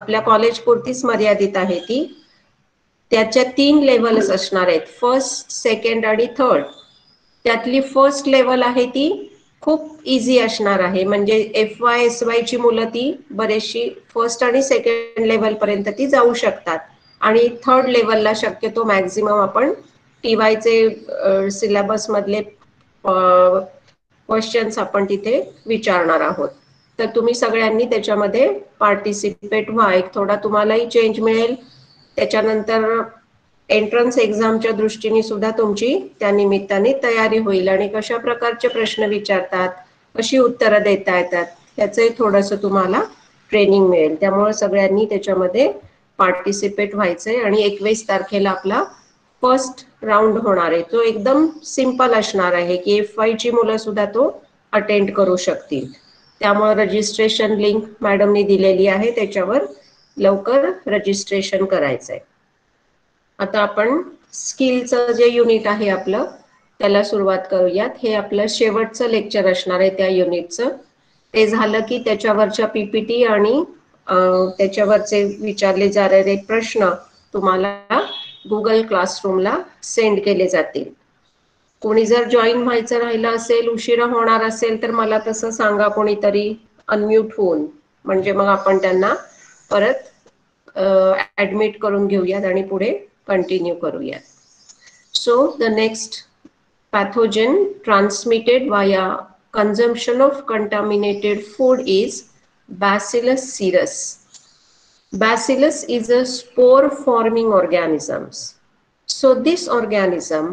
आपल्या कॉलेज पुरतीच मर्यादित आहे ती. त्याच्या 3 लेवल्स असणार आहेत, फर्स्ट, सेकंड आणि थर्ड. त्यातली फर्स्ट लेवल आहे ती खूप इझी असणार आहे, म्हणजे FY SY ची मुलं ती बरेचशी फर्स्ट आणि सेकंड लेवल पर्यंत ती जाऊ शकतात. आणि थर्ड लेवलला शक्यतो मॅक्झिमम आपण TY चे सिलेबस मधले क्वेश्चन्स आपण तिथे विचारणार आहोत. तर तुम्ही सगळ्यांनी त्याच्यामध्ये पार्टिसिपेट व्हा. एक थोडा तुम्हालाही चेंज मिळेल. त्याच्यानंतर एंट्रन्स एक्झामच्या दृष्टीने सुद्धा तुमची त्या निमित्ताने तयारी होईल आणि कशा प्रकारचे प्रश्न विचारतात, कशी उत्तरं देता येतात ह्याचंही थोडंसं तुम्हाला ट्रेनिंग मिळेल. त्यामुळे सगळ्यांनी त्याच्यामध्ये पार्टिसिपेट व्हायचंय. आणि 21 तारखेला आपला फर्स्ट राऊंड होणार आहे, तो एकदम सिंपल असणार आहे की FY ची मुलं सुद्धा तो अटेंड करू शकतील. त्यामुळे रजिस्ट्रेशन लिंक मॅडमनी दिलेली आहे, त्याच्यावर लवकर रजिस्ट्रेशन करायचंय. आता आपण स्किलचं जे युनिट आहे आपलं त्याला सुरुवात करूयात. हे आपलं शेवटचं लेक्चर असणार आहे त्या युनिटचं. ते झालं की त्याच्यावरच्या PPT आणि त्याच्यावरचे विचारले जाणारे प्रश्न तुम्हाला गुगल क्लासरूमला सेंड केले जातील. कोणी जर जॉईन व्हायचं राहिलं असेल, उशिरा होणार असेल तर मला तसं सांगा कोणीतरी अनम्यूट होऊन, म्हणजे मग आपण त्यांना परत ऍडमिट करून घेऊयात आणि पुढे कंटिन्यू करूयात. So the next pathogen transmitted via consumption of contaminated food is Bacillus cereus. Bacillus is a spore-forming organism. So this organism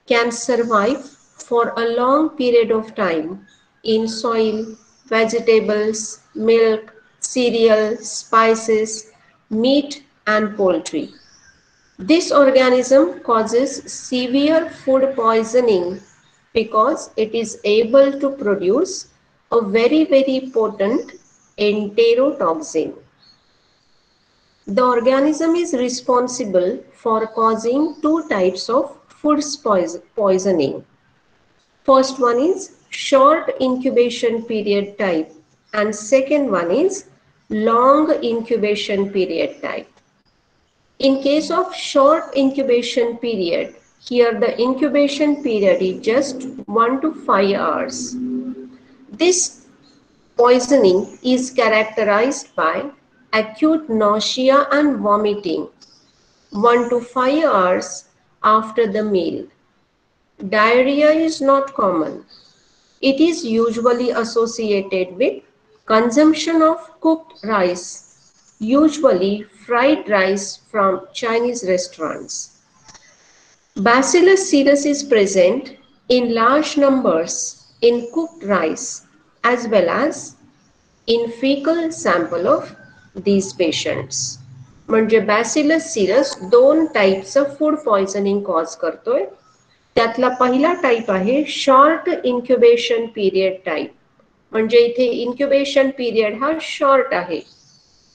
can survive for a long period of time in soil, vegetables, milk, cereal, spices, meat, and poultry. This organism causes severe food poisoning because it is able to produce a very potent enterotoxin. The organism is responsible for causing 2 types of food poisoning. First one is short incubation period type and second one is long incubation period type. In case of short incubation period, here the incubation period is just 1 to 5 hours. This poisoning is characterized by acute nausea and vomiting 1 to 5 hours after the meal. Diarrhea is not common. It is usually associated with consumption of cooked rice, usually fried rice from Chinese restaurants. Bacillus cereus is present in large numbers in cooked rice as well as in fecal sample of these patients. म्हणजे Bacillus cereus 2 टाईपचं food poisoning cause करतोय. त्यातला पहिला type आहे short incubation period type. म्हणजे इथे incubation period हा short आहे.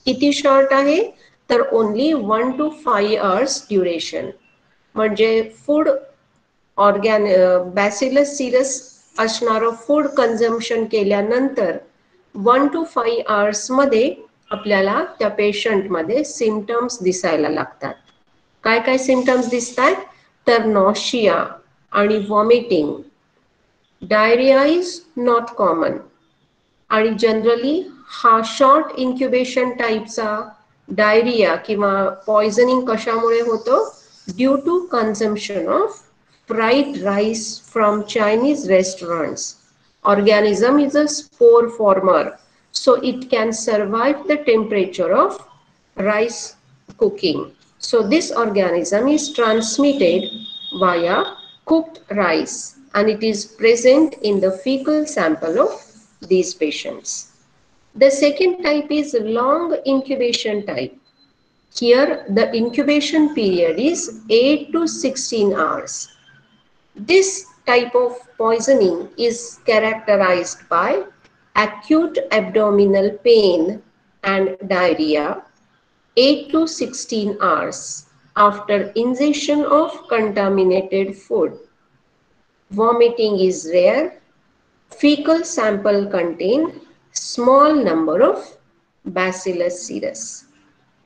किती शॉर्ट आहे तर ओनली 1 to 5 hours ड्युरेशन. म्हणजे फूड Bacillus cereus असणारं फूड कन्झम्पशन केल्यानंतर 1 to 5 hours मध्ये आपल्याला त्या पेशंटमध्ये सिम्पटम्स दिसायला लागतात. काय काय सिम्पटम्स दिसतात तर नॉशिया आणि vomiting. Diarrhoea is not common. आणि जनरली हा शॉर्ट इन्क्युबेशन टाईपचा डायरिया किंवा पॉइझनिंग कशामुळे होतो, due to consumption of fried rice from Chinese restaurants. Organism is a spore former, so it can survive the temperature of rice cooking. So this organism is transmitted via cooked rice and it is present in the fecal sample of these patients. The second type is long incubation type. Here the incubation period is 8 to 16 hours. This type of poisoning is characterized by acute abdominal pain and diarrhea 8 to 16 hours after ingestion of contaminated food. Vomiting is rare. Fecal sample contain small number of Bacillus cereus.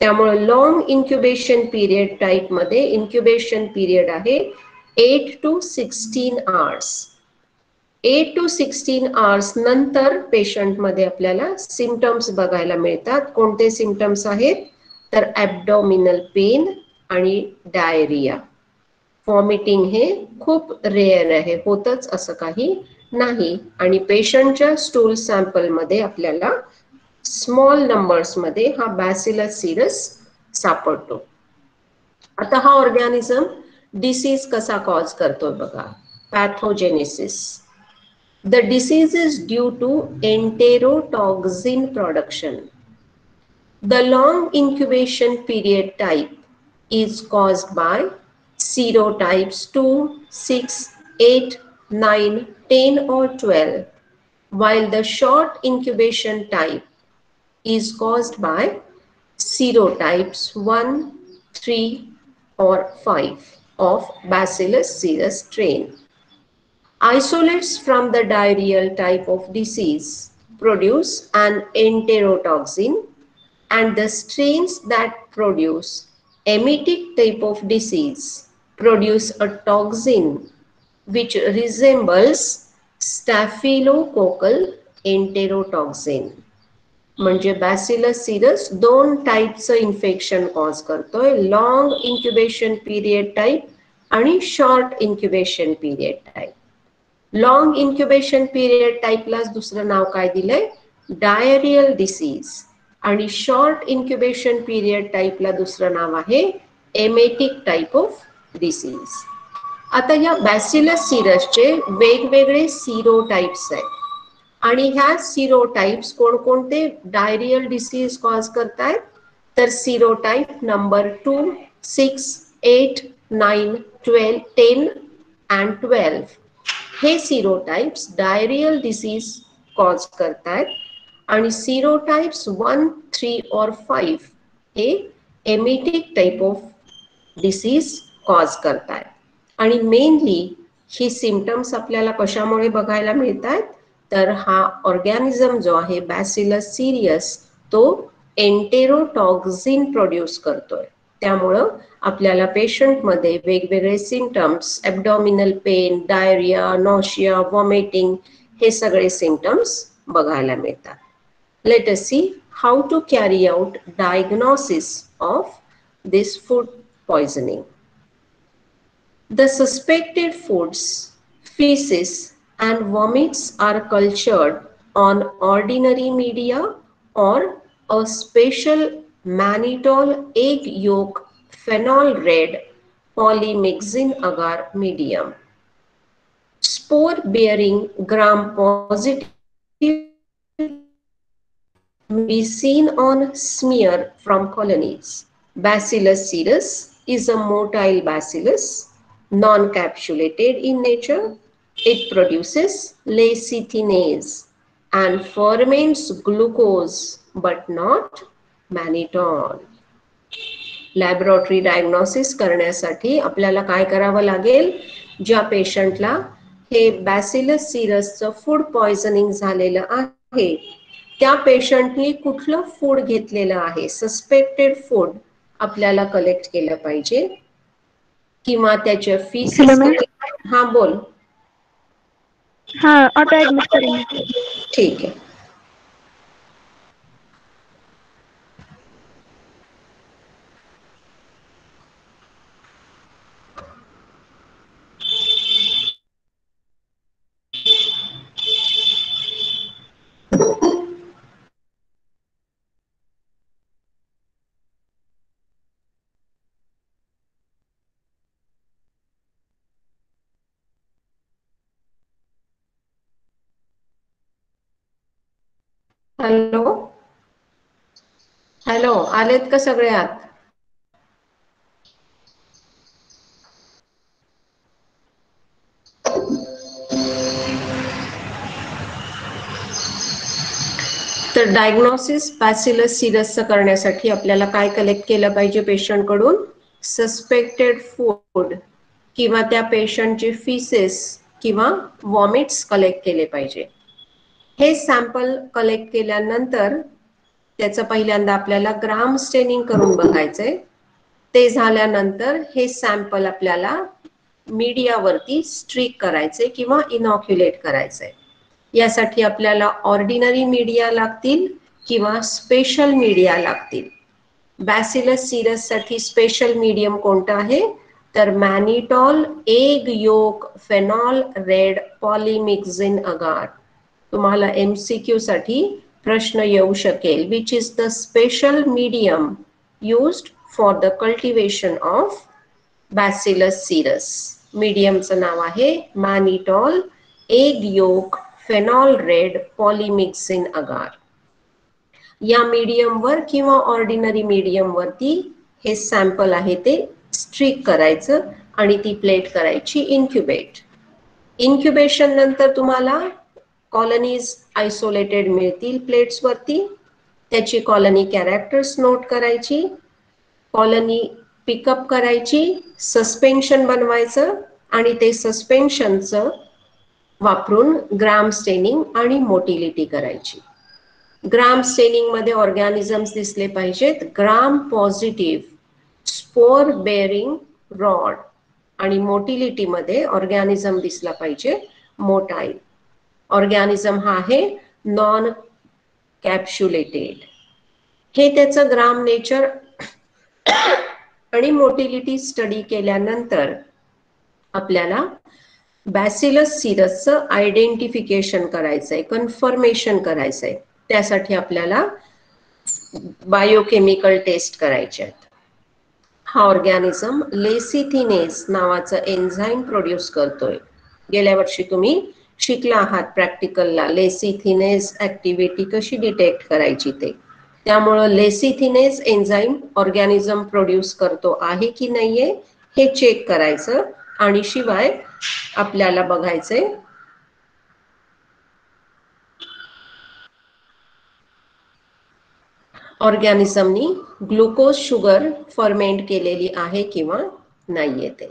त्यामुळे long incubation period type मध्ये incubation period आहे 8 to 16 hours. 8 to 16 hours नंतर patient मध्ये आपल्याला symptoms बघायला मिळतात. कोणते symptoms आहेत तर ॲब्डॉमिनल पेन आणि डायरिया. व्हॉमिटिंग हे खूप रेअर आहे, होतच असं काही नाही. आणि पेशंटच्या स्टूल सॅम्पल मध्ये आपल्याला स्मॉल नंबर्स मध्ये हा बॅसिलस सीरस सापडतो. आता हा ऑर्गॅनिझम डिसीज कसा कॉज करतो बघा. पॅथोजेनेसिस. The disease is due to enterotoxin production. The long incubation period type is caused by serotypes 2, 6, 8, 9, 10 or 12, while the short incubation type is caused by serotypes 1, 3 or 5 of Bacillus cereus strain. Isolates from the diarrheal type of disease produce an enterotoxin, and the strains that produce emetic type of disease produce a toxin which resembles staphylococcal enterotoxin. म्हणजे bacillus cereus दोन टाईपचं infection cause करतोय. Long incubation period type आणि short incubation period type. Long incubation period टाईपलाच दुसरं नाव काय दिलंय डायरियल डिसीज, आणि शॉर्ट इन्क्युबेशन पिरियड टाईपला दुसरं नाव आहे एमेटिक टाईप ऑफ डिसीज. आता या बॅसिलस सीरसचे वेगवेगळे सिरो टाईप्स आहेत, आणि ह्या सिरो टाईप्स कोणकोणते डायरियल डिसीज कॉज करतायत तर सिरो टाईप नंबर 2, 6, 8, 9, 12, 10 and 12 हे सिरोटाइप्स डायरियल डिसीज कॉज करतात, आणि सिरोटाइप्स 1, 3 और 5 हे emetic type of disease cause करतात. आणि मेनली ही सिम्पटम्स आपल्याला कशामुळे बघायला मिळतात तर हा ऑर्गॅनिझम जो आहे बॅसिलस सीरियस तो एंटेरोटॉक्झिन प्रोड्यूस करतोय. त्यामुळं आपल्याला पेशंटमध्ये वेगवेगळे symptoms abdominal pain, diarrhoea, nausea, vomiting हे सगळे सिम्पटम्स बघायला मिळतात. Let us see how to carry out diagnosis of this food poisoning. The suspected foods, feces and vomits are cultured on ordinary media or a special mannitol egg yolk phenol red polymyxin agar medium. Spore bearing gram positive may be seen on smear from colonies. Bacillus cereus is a motile bacillus, non-capsulated in nature. It produces lecithinase and ferments glucose but not mannitol. Laboratory diagnosis करण्यासाठी आपल्याला काय करावं लागेल, ज्या पेशंटला हे bacillus सीरसचं food poisoning झालेलं आहे त्या पेशंटनी कुठलं फूड घेतलेलं आहे सस्पेक्टेड फूड आपल्याला कलेक्ट केलं पाहिजे, किंवा त्याचे फीसेस. हा बोल. हा ऑटो ऍडमिट करेन. ठीक आहे. हॅलो हॅलो, आलेत का सगळे आत? तर डायग्नोसिस बॅसिलस सीरसचं करण्यासाठी आपल्याला काय कलेक्ट केलं पाहिजे पेशंट कडून सस्पेक्टेड फूड किंवा त्या पेशंटचे फीसेस किंवा वॉमिट्स कलेक्ट केले पाहिजे. हे सॅम्पल कलेक्ट केल्यानंतर त्याचं पहिल्यांदा आपल्याला ग्राम स्टेनिंग करून बघायचंय. ते झाल्यानंतर हे सॅम्पल आपल्याला मीडियावरती स्ट्रीक करायचे किंवा इनॉक्युलेट करायचंय. यासाठी आपल्याला ऑर्डिनरी मीडिया लागतील किंवा स्पेशल मीडिया लागतील. बॅसिलस सीरस साठी स्पेशल मीडियम कोणतं आहे तर मॅनिटॉल एग योक फेनॉल रेड पॉलिमिक्झिन अगार. तुम्हाला MCQ साठी प्रश्न येऊ शकेल. Which is the special medium used for the cultivation of Bacillus cereus. मीडियमचं नाव आहे मॅनिटॉल एग योक फेनॉल रेड पॉलिमिक्सिन अगार. या मीडियमवर किंवा ऑर्डिनरी मीडियम वरती हे सॅम्पल आहे ते स्ट्रीक करायचं आणि ती प्लेट करायची इन्क्युबेट. इन्क्युबेशन नंतर तुम्हाला कॉलनीज आयसोलेटेड मिळतील प्लेट्स वरती. त्याची कॉलनी कॅरेक्टर्स नोट करायची, कॉलनी पिकअप करायची, सस्पेन्शन बनवायचं आणि ते सस्पेन्शनचं वापरून ग्राम स्टेनिंग आणि मोटिलिटी करायची. ग्राम स्टेनिंग मध्ये ऑर्गॅनिझम्स दिसले पाहिजेत ग्राम पॉझिटिव्ह स्पोर बेअरिंग रॉड आणि मोटिलिटी मध्ये ऑर्गॅनिझम दिसला पाहिजे मोटाईल. ऑर्गॅनिझम हा आहे नॉन कॅप्सुलेटेड. हे त्याचं ग्राम नेचर आणि मोटिलिटी स्टडी केल्यानंतर आपल्याला बॅसिलस सीरसचं आयडेंटिफिकेशन करायचंय, कन्फर्मेशन करायचंय. त्यासाठी आपल्याला बायोकेमिकल टेस्ट करायचे आहेत. हा ऑर्गॅनिझम लेसिथिनेज नावाचं एन्झाईम प्रोड्यूस करतोय. गेल्या वर्षी तुम्ही शिकला आहात प्रॅक्टिकलला लेसिथिनेज ऍक्टिव्हिटी कशी डिटेक्ट करायची ते. त्यामुळं लेसिथिनेज एन्झाईम ऑर्गॅनिझम प्रोड्यूस करतो आहे की नाहीये हे चेक करायचं. आणि शिवाय आपल्याला बघायचंय ऑर्गॅनिझमनी ग्लुकोज शुगर फर्मेंट केलेली आहे किंवा नाहीये ते.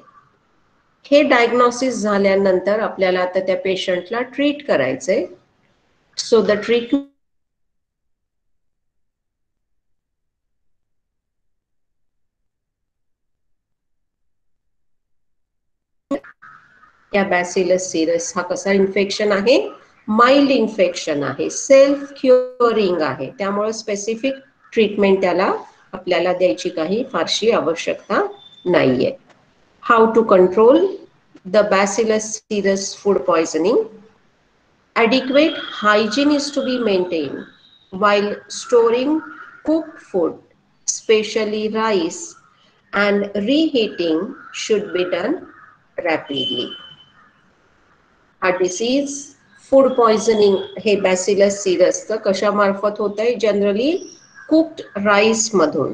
हे डायग्नोसिस झाल्यानंतर आपल्याला आता त्या पेशंटला ट्रीट करायचंय. सो द ट्रीटमेंट या बॅसिलस सीरस हा कसा इन्फेक्शन आहे माइल्ड इन्फेक्शन आहे, सेल्फ क्युअरिंग आहे. त्यामुळे स्पेसिफिक ट्रीटमेंट त्याला आपल्याला द्यायची काही फारशी आवश्यकता नाहीये. How to control the bacillus cereus food poisoning. Adequate hygiene is to be maintained while storing cooked food, especially rice, and reheating should be done rapidly. हा डिसीज फूड पॉइझनिंग हे bacillus सीरसचं कशामार्फत होत आहे जनरली कुक्ड राईस मधून.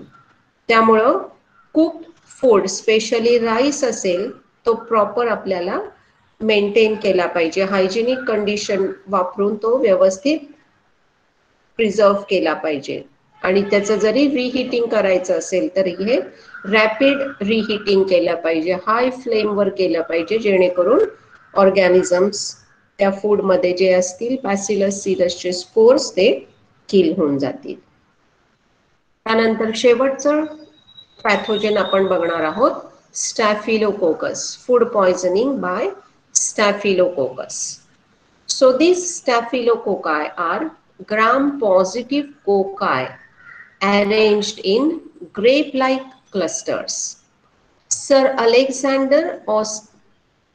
त्यामुळं cooked food specially rice असेल तो proper आपल्याला maintain केला पाहिजे. हायजेनिक कंडिशन वापरून तो व्यवस्थित प्रिझर्व केला पाहिजे. आणि त्याचं जरी रिहीटिंग करायचं असेल तरी हे रॅपिड रिहीटिंग केलं पाहिजे, हाय फ्लेमवर केलं पाहिजे जेणेकरून ऑर्गॅनिझम्स त्या फूडमध्ये जे असतील बॅसिलस सीरसचे स्पोर्स ते किल होऊन जातील. त्यानंतर शेवटचं पॅथोजन आपण बघणार आहोत staphylococcus. Food poisoning by staphylococcus. So these staphylococci are gram-positive cocci arranged in grape-like clusters. Sir Alexander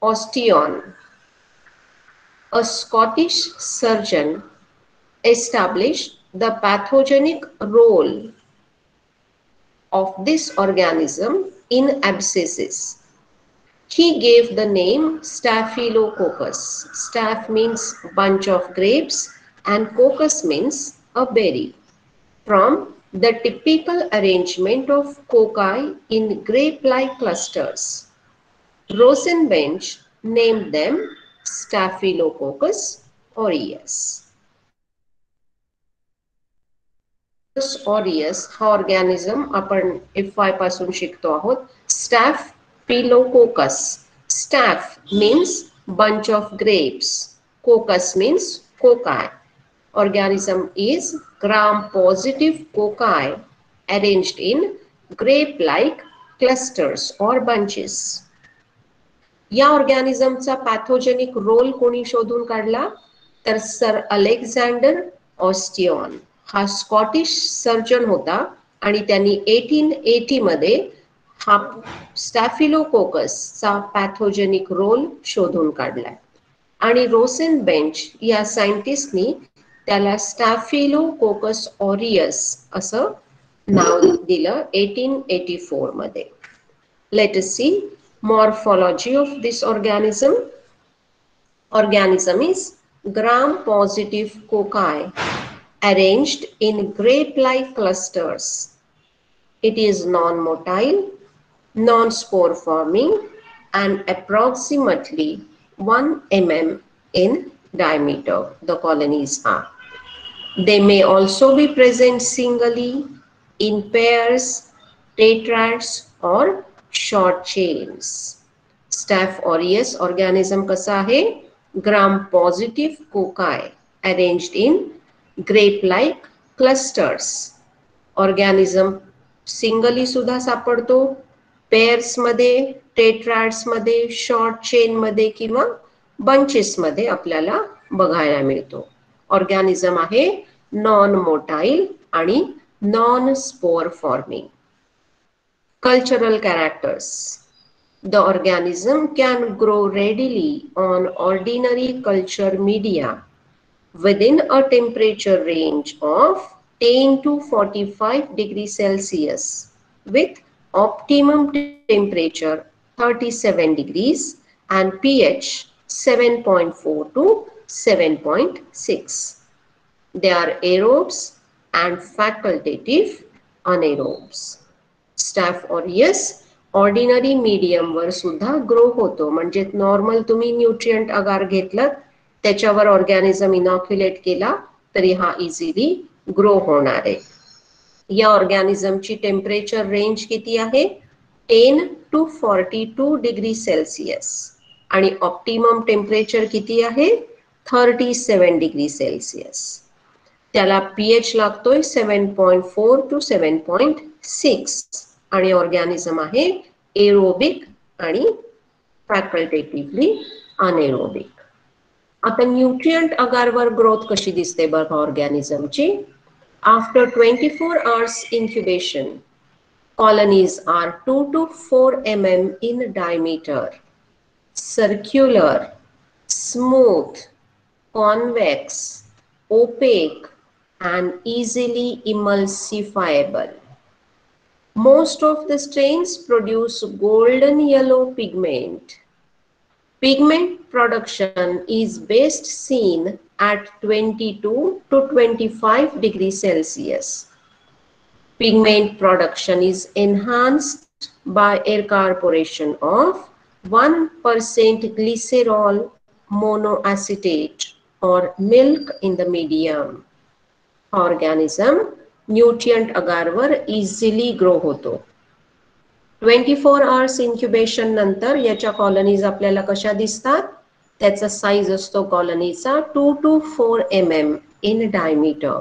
Ostion, a Scottish surgeon, established the pathogenic role of this organism in abscesses. He gave the name Staphylococcus. Staph means bunch of grapes and coccus means a berry. From the typical arrangement of cocci in grape-like clusters, Rosenbench named them Staphylococcus aureus. Aureus हा organism आपण FY पासून शिकतो आहोत. Staphylococcus. स्टॅफ means bunch of grapes. Coccus means cocci. organism is gram-positive cocci arranged in grape-like clusters or bunches. या ऑर्गॅनिझमचा pathogenic role कोणी शोधून काढला? तर सर अलेक्झांडर ऑस्टियॉन हा स्कॉटिश सर्जन होता आणि त्यांनी 1880 मध्ये हा स्टॅफिलोकोकसचा पॅथोजेनिक रोल शोधून काढलाय. आणि रोसेन बेंच या सायंटिस्टनी त्याला स्टॅफिलोकोकस ऑरियस असं नाव दिलं 1884 मध्ये. Let us see morphology of this organism. Organism is gram-positive cocci arranged in grape-like clusters. It is non-motile, non-spore forming and approximately 1 mm in diameter. The colonies are. They may also be present singly, in pairs, tetrads or short chains. Staph aureus organism कसा आहे? Gram-positive cocci arranged in grape-like clusters. Organism singly सुद्धा सापडतो, pairs मध्ये, टेट्राड्स मध्ये, short chain मध्ये किंवा bunches मध्ये आपल्याला बघायला मिळतो. ऑर्गॅनिझम आहे नॉन मोटाईल आणि non spore forming. Cultural characters. The organism can grow readily on ordinary culture media within a temperature range of 10 to 45 degrees Celsius with optimum temperature 37 degrees and pH 7.4 to 7.6. They are aerobes and facultative anaerobes. Staph aureus ordinary medium वर सुद्धा grow होतो. म्हणजे normal तुम्ही nutrient अगार घेतलं, त्याच्यावर organism inoculate केला तरी हा इझिली ग्रो होणार आहे. या ऑर्गॅनिझमची टेम्परेचर रेंज किती आहे? 10 to 42 डिग्री सेल्सिअस आणि ऑप्टिमम टेम्परेचर किती आहे? 37 डिग्री सेल्सिअस. त्याला पीएच लागतोय 7.4 to 7.6 आणि ऑर्गॅनिझम आहे एरोबिक आणि फॅकल्टेटिव्हली अनएरोबिक. आता न्यूट्रिएंट अगारवर ग्रोथ कशी दिसते बघा ऑर्गॅनिझमची. After 24 hours incubation, colonies are 2 to 4 mm in diameter, circular, smooth, convex, opaque and easily emulsifiable. Most of the strains produce golden yellow pigment. Pigment production is best seen at 22 to 25 degrees Celsius. Pigment production is enhanced by incorporation of 1% glycerol monoacetate or milk in the medium. Organism nutrient अगारवर easily grow होतो. 24 hours incubation नंतर याच्या colonies आपल्याला कशा दिसतात? त्याचा size असतो कॉलनीचा 2 to 4 mm in diameter.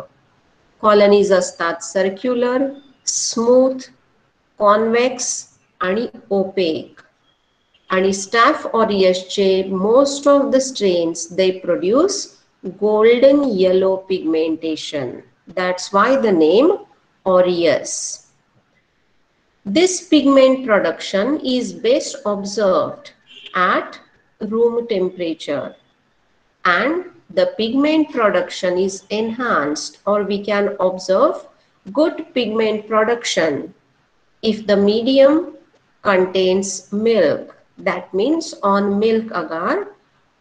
Colonies असतात सर्क्युलर, स्मूथ, कॉन्वेक्स आणि ओपेक. आणि स्टॅफ ऑरियसचे most of the strains they produce golden yellow pigmentation. That's why the name aureus. This pigment production is best observed at room temperature, and the pigment production is enhanced, or we can observe good pigment production if the medium contains milk. That means on milk agar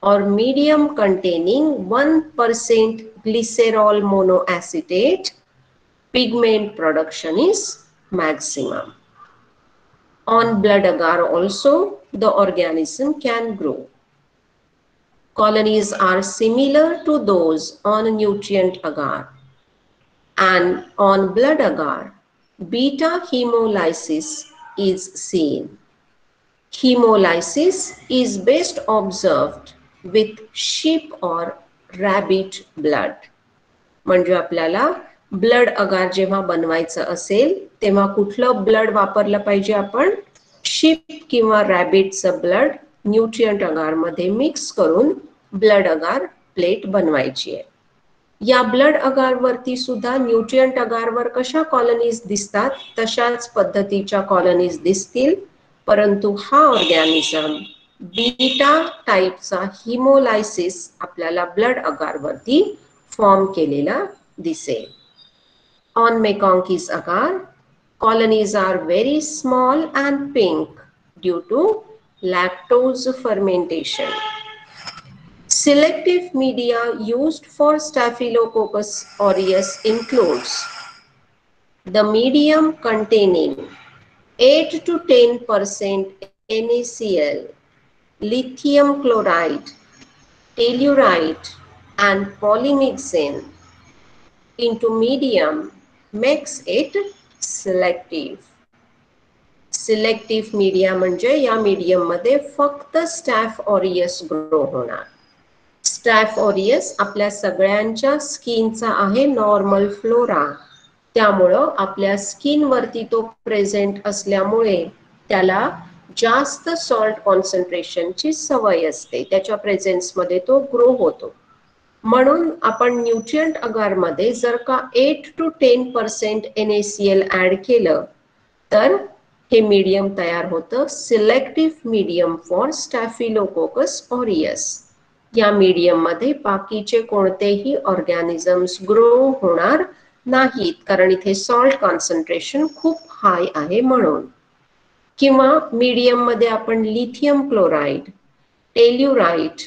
or medium containing 1% glycerol monoacetate, pigment production is maximum. On blood agar also, the organism can grow. Colonies are similar to those on nutrient agar. And on blood agar, beta hemolysis is seen. Hemolysis is best observed with sheep or rabbit blood. म्हणजे आपल्याला blood अगार जेव्हा बनवायचं असेल तेव्हा कुठलं blood वापरलं पाहिजे आपण? शीप किंवा रॅबिटचं ब्लड न्यूट्रिएंट अगार मध्ये मिक्स करून ब्लड अगार प्लेट बनवायची आहे. या ब्लड अगार वरती सुद्धा न्यूट्रिएंट अगारवर कशा कॉलनीज दिसतात तशाच पद्धतीच्या कॉलनीज दिसतील, परंतु हा ऑर्गॅनिझम बीटा टाइपचा हिमोलायसिस आपल्याला ब्लड अगार वरती फॉर्म केलेला दिसेल. On McConkey's agar, colonies are very small and pink due to lactose fermentation. Selective media used for Staphylococcus aureus includes the medium containing 8 to 10% NaCl, lithium chloride, tellurite, and polymyxin into medium makes it selective. Selective media म्हणजे या medium मध्ये फक्त स्टॅफ aureus grow होणार. स्टॅफ aureus आपल्या सगळ्यांच्या स्किनचा आहे normal flora, त्यामुळं आपल्या स्किन वरती तो प्रेझेंट असल्यामुळे त्याला जास्त सॉल्ट कॉन्सन्ट्रेशनची सवय असते, त्याच्या प्रेझेन्स मध्ये तो ग्रो होतो. म्हणून आपण न्यूट्रिएंट अगार मध्ये जर का 8 to 10% NaCl ऍड केलं तर हे मीडियम तयार होतं selective medium for staphylococcus aureus. या मीडियम मध्ये बाकीचे कोणतेही ऑर्गॅनिझम्स ग्रो होणार नाहीत, कारण इथे सॉल्ट कॉन्सन्ट्रेशन खूप हाय आहे म्हणून. किंवा मीडियम मध्ये आपण लिथियम क्लोराइड, टेल्युराइट,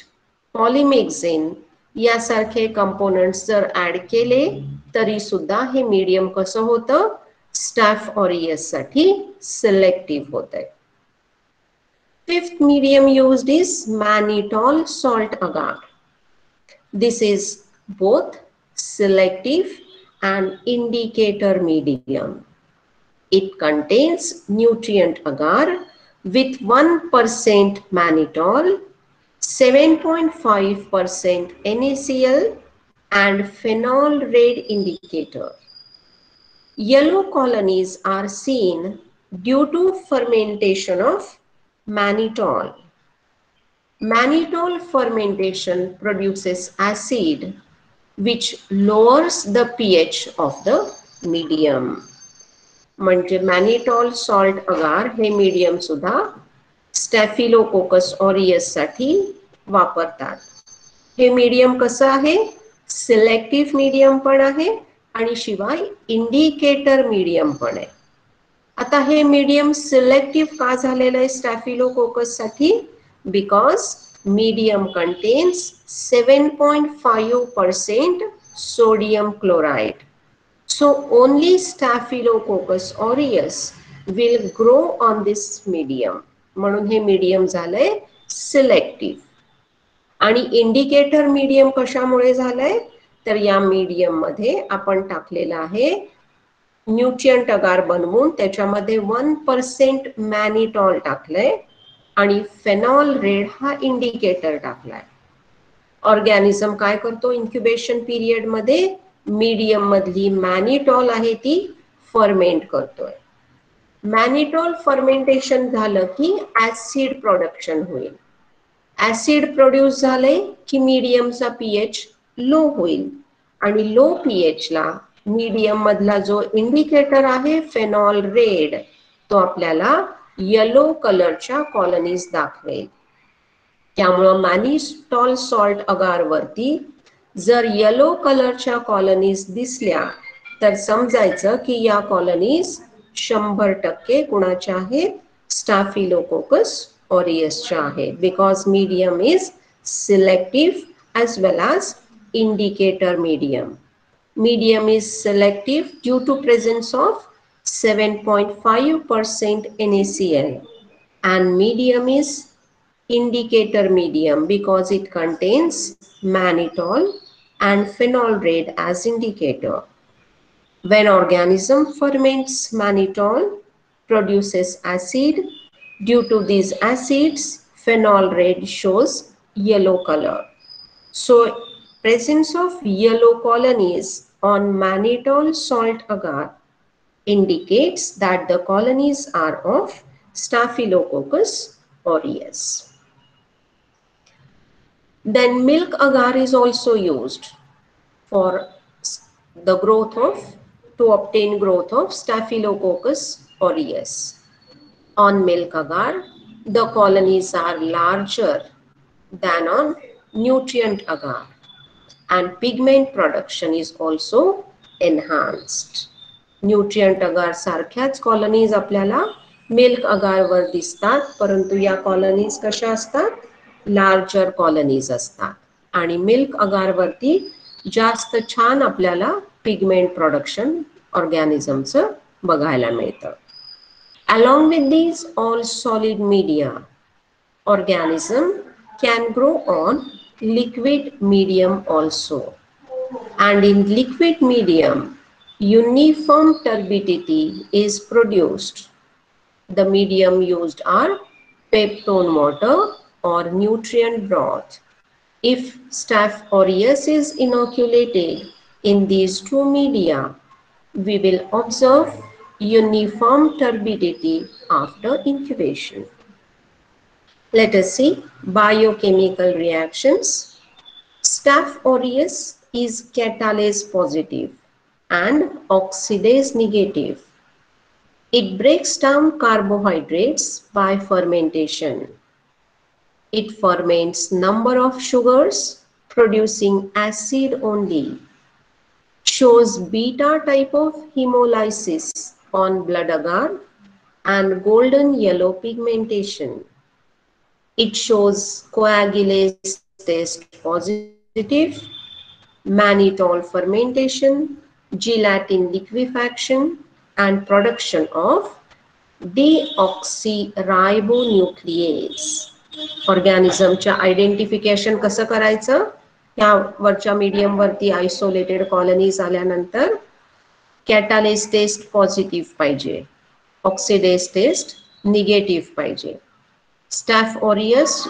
पॉलिमिक्झिन यासारखे कंपोनेंट्स जर ऍड केले तरी सुद्धा हे मीडियम कसं होतं? स्टॅफ ऑरियस साठी सिलेक्टिव्ह होत आहे. Fifth medium used is mannitol salt agar. This is both selective and indicator medium. It contains nutrient agar with 1% mannitol, 7.5% NaCl and phenol red indicator. Yellow colonies are seen due to fermentation of mannitol. Mannitol fermentation produces acid which lowers the pH of the medium. म्हणजे मॅनिटॉल salt अगार हे medium सुद्धा staphylococcus aureus साठी वापरतात. हे medium कसं आहे? Selective medium पण आहे आणि शिवाय इंडिकेटर मीडियम पण आहे. आता हे मीडियम सिलेक्टिव्ह का झालेलं आहे स्टॅफिलोकोकस साठी? Because medium contains 7.5% sodium chloride. So only Staphylococcus aureus will grow on this medium. म्हणून हे मीडियम झालंय सिलेक्टिव्ह. आणि इंडिकेटर मीडियम कशामुळे झालंय? तर या मीडियम मध्ये आपण टाकलेलं आहे न्यूट्रिएंट अगार बनवून त्याच्यामध्ये 1% मॅनिटॉल टाकलंय आणि फेनॉल रेड हा इंडिकेटर टाकलाय. ऑर्गॅनिझम काय करतो? इन्क्युबेशन पिरियड मध्ये मीडियम मधली मॅनिटॉल आहे ती फर्मेंट करतोय. मॅनिटॉल फर्मेंटेशन झालं की ऍसिड प्रोडक्शन होईल. ऍसिड प्रोड्यूस झाले की मीडियमचा पीएच लो होईल आणि लो पीएच ला मीडियम मधला जो इंडिकेटर आहे फेनॉल रेड तो आपल्याला येलो कलरच्या कॉलनीज दाखवेल. त्यामुळं मॅनिटॉल सॉल्ट अगार वरती जर येलो कलरच्या कॉलनीज दिसल्या तर समजायचं की या कॉलनीज 100% कुणाच्या आहेत? स्टॅफिलोकोकस ऑरियसच्या आहेत. Because medium is selective as well as indicator medium. Medium is selective due to presence of 7.5% NaCl and medium is indicator medium because it contains mannitol and phenol red as indicator. When organism ferments, mannitol produces acid. Due to these acids, phenol red shows yellow color. So Presence of yellow colonies on mannitol salt agar indicates that the colonies are of Staphylococcus aureus. Then milk agar is also used for the growth of, to obtain growth of Staphylococcus aureus. On milk agar, the colonies are larger than on nutrient agar, and pigment production is also enhanced. Nutrient agar सारख्याच colonies आपल्याला milk अगारवर दिसतात, परंतु या colonies कशा असतात? Larger colonies असतात आणि milk अगारवरती जास्त छान आपल्याला पिगमेंट प्रोडक्शन ऑर्गॅनिझमचं बघायला मिळतं. Along with these all solid media, organism can grow on liquid medium also. And in liquid medium, uniform turbidity is produced. The medium used are peptone water or nutrient broth. If Staph aureus is inoculated in these two media, we will observe uniform turbidity after incubation. Let us see biochemical reactions. Staph aureus is catalase positive and oxidase negative. It breaks down carbohydrates by fermentation. It ferments number of sugars producing acid only. Shows beta type of hemolysis on blood agar and golden yellow pigmentation. It shows coagulase test positive, mannitol fermentation, gelatin liquefaction, and production of deoxyribonuclease. ऑर्गॅनिझमच्या identification कसं करायचं? ह्या वरच्या medium वरती isolated colonies आल्यानंतर catalase test positive पाहिजे, oxidase test negative पाहिजे. Staph aureus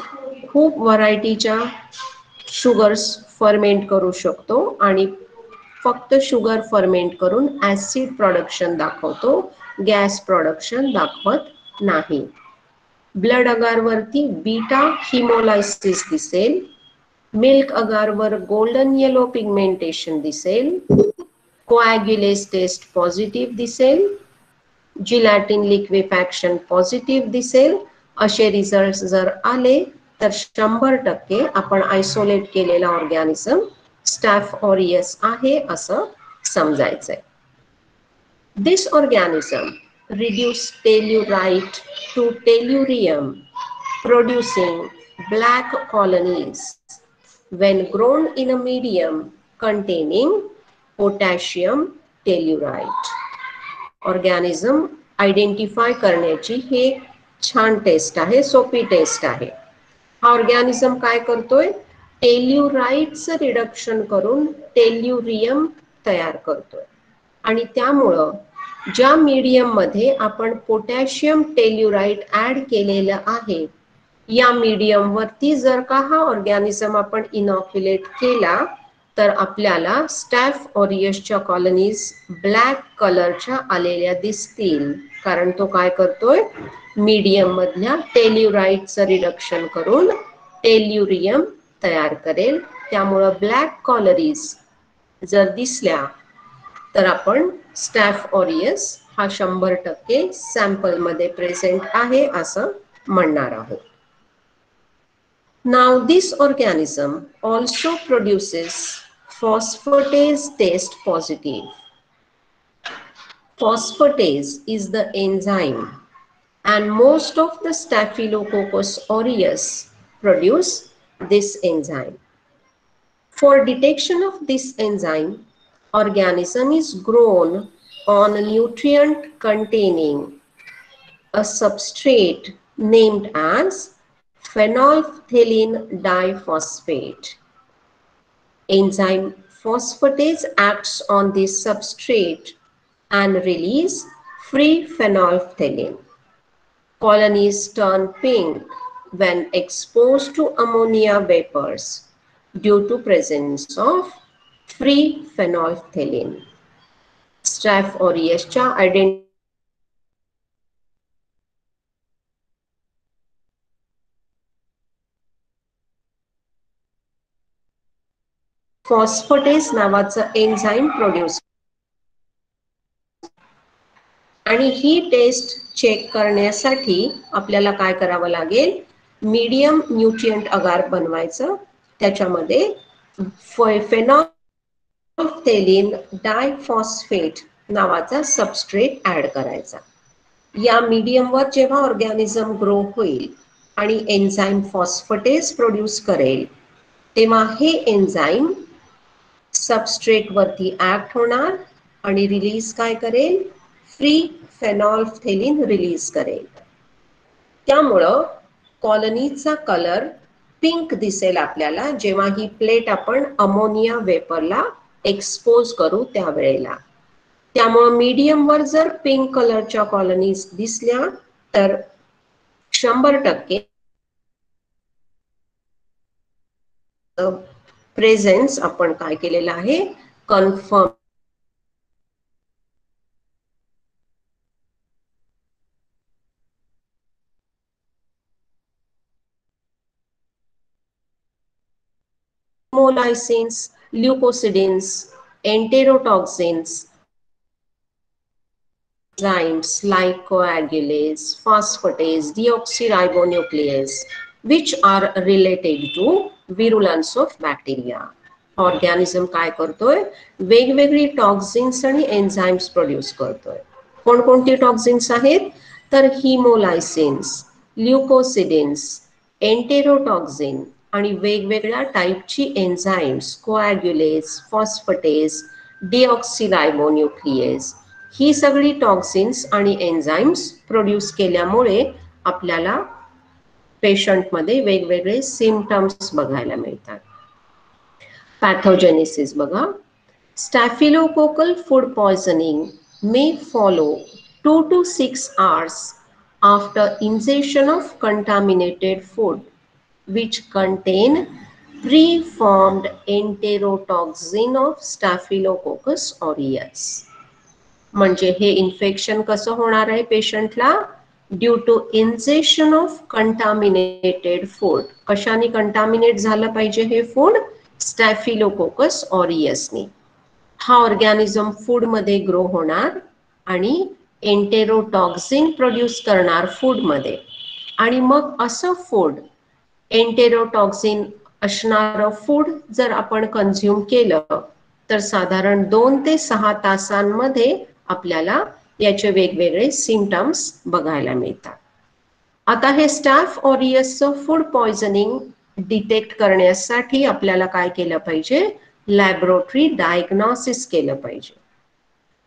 खूप व्हरायटीच्या शुगर्स फर्मेंट करू शकतो आणि फक्त शुगर फर्मेंट करून ऍसिड प्रोडक्शन दाखवतो, गॅस प्रोडक्शन दाखवत नाही. ब्लड अगारवरती बीटा हिमोलायसिस दिसेल, मिल्क अगारवर गोल्डन येलो पिगमेंटेशन दिसेल, कोॲग्युलेज टेस्ट पॉझिटिव्ह दिसेल, जिलॅटिन लिक्विफॅक्शन पॉझिटिव्ह दिसेल. असे रिझल्ट जर आले तर 100% आपण आयसोलेट केलेला ऑर्गॅनिझम स्टॅफ ऑरियस आहे असं समजायचंय. This organism reduce tellurite to tellurium, producing black colonies when grown in a medium containing potassium tellurite. Organism identify करण्याची हे छान टेस्ट आहे, सोपी टेस्ट आहे. हा ऑर्गॅनिझम काय करतोय? टेल्युराइटचं रिडक्शन करून टेल्युरियम तयार करतोय आणि त्यामुळं ज्या मीडियम मध्ये आपण पोटॅशियम टेल्युराइट ऍड केलेलं आहे, या मीडियम वरती जर का हा ऑर्गॅनिझम आपण इनॉक्युलेट केला तर आपल्याला स्टॅफ ऑरियसच्या कॉलनीज ब्लॅक कलरच्या आलेल्या दिसतील, कारण तो काय करतोय? मीडियम मधल्या टेल्युराइटचं रिडक्शन करून टेल्युरियम तयार करेल. त्यामुळं ब्लॅक कॉलरीज जर दिसल्या तर आपण स्टॅफ ऑरियस हा 100% सॅम्पल मध्ये प्रेझेंट आहे असं म्हणणार आहोत. Now this organism also produces phosphatase test positive. Phosphatase is the enzyme and most of the Staphylococcus aureus produce this enzyme. For detection of this enzyme, organism is grown on a nutrient containing a substrate named as phenolphthalein diphosphate. Enzyme phosphatase acts on this substrate and release free phenolphthalein. Colonies turn pink when exposed to ammonia vapors due to presence of free phenolphthalein. Staph aureusच्या phosphatase नावाचं enzyme produce आणि ही taste check करण्यासाठी आपल्याला काय करावं लागेल, medium nutrient अगार बनवायचं, त्याच्यामध्ये फेनॉल्फ्थेलिन डायफॉस्फेट नावाचा सबस्ट्रेट ऍड करायचा. या मीडियमवर जेव्हा ऑर्गॅनिझम ग्रो होईल आणि एन्झाईम फॉस्फेटेज प्रोड्यूस करेल, तेव्हा हे एन्झाईम सबस्ट्रेट वरती ऍक्ट होणार आणि रिलीज काय करेल, फ्री फेनॉल्फ्थेलिन रिलीज करेल. त्यामुळं कॉलनीचा कलर पिंक दिसेल आपल्याला जेव्हा ही प्लेट आपण अमोनिया वेपरला एक्सपोज करू त्यावेळेला. त्यामुळं मीडियमवर जर पिंक कलरच्या कॉलनीज दिसल्या तर 100% प्रेझेन्स आपण काय केलेलं आहे, confirm. Hemolycins, leucocidins, enterotoxins, enzymes like coagulase, phosphatase, deoxyribonuclease, which are related to virulence of bacteria. Organism काय करतोय, वेगवेगळी टॉक्सिन्स आणि एन्झाईम्स प्रोड्यूस करतोय. कोणकोणती टॉक्सिन्स आहेत तर हिमोलायसिन्स, ल्युकोसिडिन्स, एंटेरोटॉक्सिन आणि वेगवेगळ्या टाईपची एन्झाईम्स, कोॲग्युलेज, फॉस्फेटेज, डिऑक्सिरायबोन्यूक्लिएज, ही सगळी टॉक्सिन्स आणि एन्झाईम्स प्रोड्यूस केल्यामुळे आपल्याला पेशंटमध्ये वेगवेगळे सिम्पटम्स बघायला मिळतात. पॅथोजेनेसिस बघा, स्टॅफिलोकोकल food poisoning may follow 2 to 6 hours after ingestion of contaminated food which contain preformed enterotoxin of Staphylococcus aureus. म्हणजे हे इन्फेक्शन कसं होणार आहे पेशंटला, due to injection of contaminated food. कशाने कंटामिनेट झालं पाहिजे हे फूड, स्टॅफिलोकोकस ऑरियसनी. हा ऑर्गॅनिझम फूड मध्ये ग्रो होणार आणि एंटेरोटॉक्सिन प्रोड्यूस करणार फूड मध्ये, आणि मग असं फूड एंटेरोटॉक्सिन असणारं फूड जर आपण कंझ्युम केलं तर साधारण 2 ते 6 तासांमध्ये आपल्याला याचे वेगवेगळे सिम्पटम्स बघायला मिळतात. आता हे स्टॅफ ऑरियसचं फूड पॉयझनिंग डिटेक्ट करण्यासाठी आपल्याला काय केलं पाहिजे, लॅबोरेटरी डायग्नोसिस केलं पाहिजे.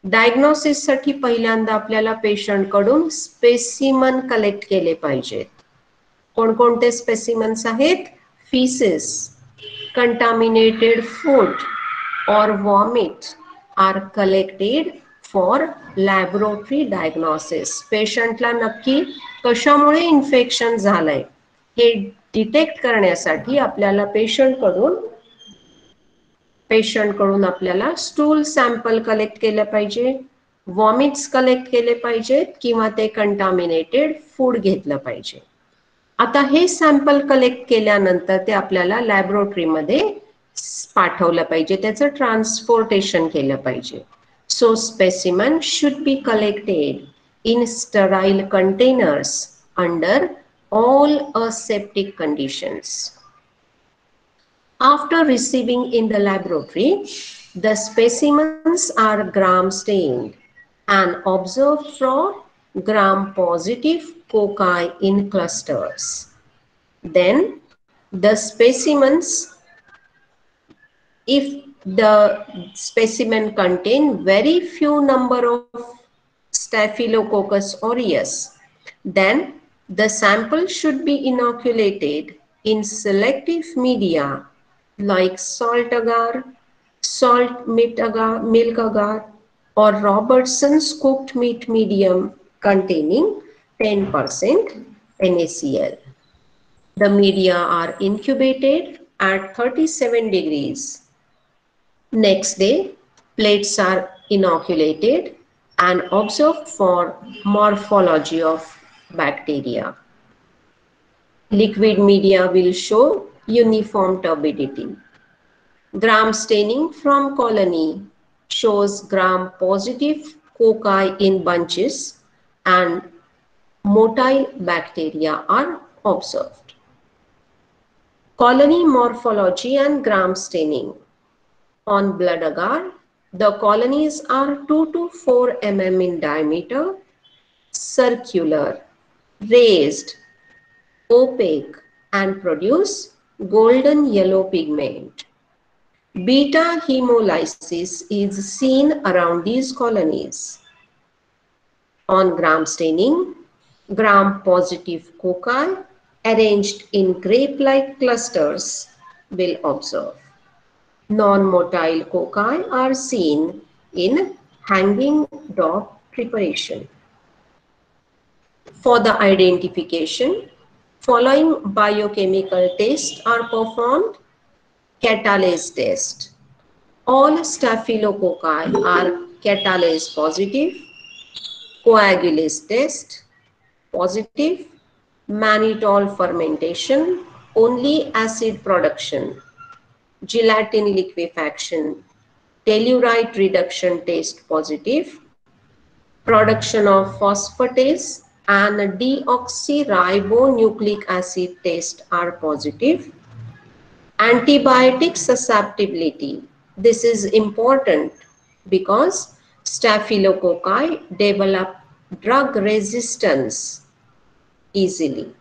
डायग्नोसिस साठी पहिल्यांदा आपल्याला पेशंट कडून स्पेसिमन कलेक्ट केले पाहिजेत. कोणकोणते स्पेसिमन्स आहेत, feces, contaminated food or vomit are collected for laboratory diagnosis. पेशंटला नक्की कशामुळे इन्फेक्शन झालंय हे डिटेक्ट करण्यासाठी आपल्याला पेशंट कडून आपल्याला स्टूल सॅम्पल कलेक्ट केलं पाहिजे, वॉमिट्स कलेक्ट केले पाहिजेत किंवा ते कंटामिनेटेड फूड घेतलं पाहिजे. आता हे सॅम्पल कलेक्ट केल्यानंतर ते आपल्याला लॅबोरेटरीमध्ये पाठवलं पाहिजे, त्याचं ट्रान्सपोर्टेशन केलं पाहिजे. So specimen should be collected in Sterlite containers under all aseptic conditions. After receiving in the laboratory, the specimens are gram stained and observed for gram positive cocci in clusters. Then the specimens, if the specimen contain very few number of Staphylococcus aureus, then the sample should be inoculated in selective media like salt agar, salt milk agar, or Robertson's cooked meat medium containing 10% NaCl. The media are incubated at 37 degrees. Next day, plates are inoculated and observed for morphology of bacteria. Liquid media will show uniform turbidity. Gram staining from colony shows gram-positive cocci in bunches and motile bacteria are observed. Colony morphology and gram staining. On blood agar, the colonies are 2 to 4 mm in diameter, circular, raised, opaque, and produce golden yellow pigment. Beta hemolysis is seen around these colonies. On gram staining, gram-positive cocci arranged in grape-like clusters will observe. Non-motile cocci are seen in hanging dot preparation. For the identification, following biochemical tests are performed. Catalase test. All staphylococci are catalase positive. Coagulase test positive. Mannitol fermentation, only acid production. Gelatin liquefaction, tellurite reduction test positive. Production of phosphatase and deoxyribonucleic acid test are positive. Antibiotic susceptibility. This is important because staphylococci develop drug resistance easily,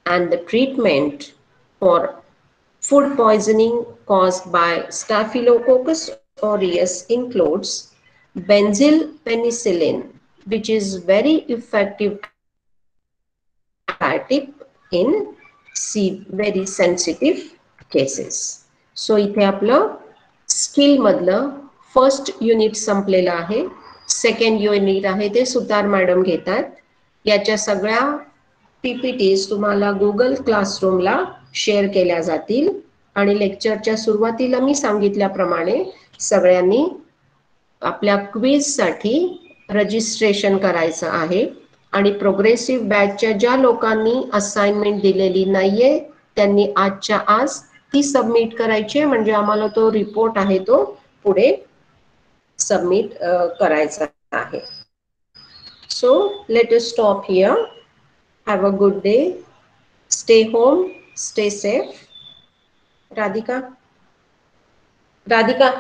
and the treatment for food poisoning caused by Staphylococcus aureus includes benzyl penicillin, which is very effective antibiotic in very sensitive cases. So इथे आपलं skill मधलं first unit संपलेलं आहे. Second unit आहे ते सुतार madam घेतात. याच्या सगळ्या PPTs तुम्हाला गुगल क्लासरूमला शेअर केल्या जातील आणि लेक्चरच्या सुरुवातीला मी सांगितल्याप्रमाणे सगळ्यांनी आपल्या क्विजसाठी रजिस्ट्रेशन करायचं आहे आणि प्रोग्रेसिव्ह बॅचच्या ज्या लोकांनी असाइनमेंट दिलेली नाहीये त्यांनी आजच्या आज ती सबमिट करायची, म्हणजे आम्हाला तो रिपोर्ट आहे तो पुढे सबमिट करायचा आहे. So let us stop here. Have a good day. Stay home, stay safe. Radhika, Radhika,